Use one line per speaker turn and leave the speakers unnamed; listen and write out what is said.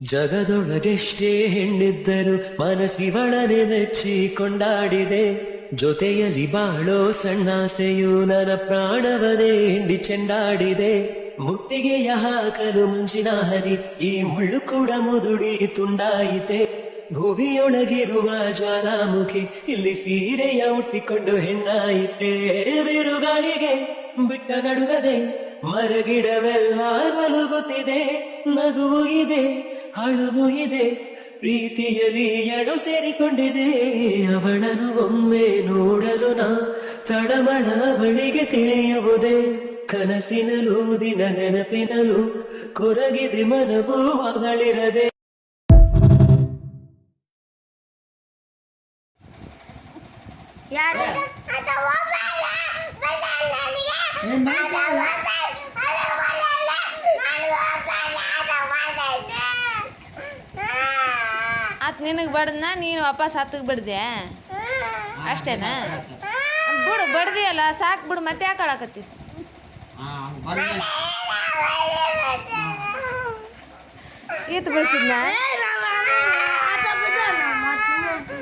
ಜಗದೊಳಗೆಷ್ಟೇ ಹೆಣ್ಣಿದ್ದರು ಮನಸ್ಸಿವಳನೆ ಮೆಚ್ಚಿ ಕೊಂಡಾಡಿದೆ. ಜೊತೆಯಲ್ಲಿ ಬಾಳೋ ಸಣ್ಣಾಸೆಯು ನನ್ನ ಪ್ರಾಣವನೇ ಹಿಂಡಿ ಚೆಂಡಾಡಿದೆ. ಮುತ್ತಿಗೆಯ ಹಾಕಲು ಮುಂಚಿನ ಹನಿ ಈ ಮುಳ್ಳು ಕೂಡ ಮುದುಡಿ ತುಂಡಾಯಿತೆ. ಭುವಿಯೊಳಗಿರುವ ಜ್ವಾಲಾಮುಖಿ ಇಲ್ಲಿ ಸೀರೆಯ ಹುಟ್ಟಿಕೊಂಡು ಹೆಣ್ಣಾಯಿತೆ. ಬಿರುಗಾಳಿಗೆ ಬಿಟ್ಟ ನಡುಗದೆ ಮರಗಿಡವೆಲ್ಲ ನಲುಗುತ್ತಿದೆ. ನಗುವು ಇದೆ, ಅಳುವು ಇದೆ, ಪ್ರೀತಿಯಲ್ಲಿ ಎಡು ಸೇರಿಕೊಂಡಿದೆ. ಅವಳನ್ನು ಒಮ್ಮೆ ನೋಡಲು ನಾ ತಳಮಳ ಬಳಿಗೆ ತಿಳಿಯುವುದೇ. ಕನಸಿನಲು ದಿನ ನೆನಪಿನಲು ಕೊರಗಿದೆ ಮನವು ಅವಳಿರದೆ.
ಆತ್ ನಿನಗೆ ಬಡ್ದನ ನೀನು ವಾಪಸ್ ಹತ್ತಕ್ಕೆ ಬಿಡ್ದೆ ಅಷ್ಟೇನಾ? ಬಿಡು, ಬಡ್ದಿಯಲ್ಲ ಸಾಕು ಬಿಡು, ಮತ್ತೆ ಯಾಕೆ ಆಳಕತ್ತಿ? ಈತ್ ಬಿಡಿಸಿದ್ನ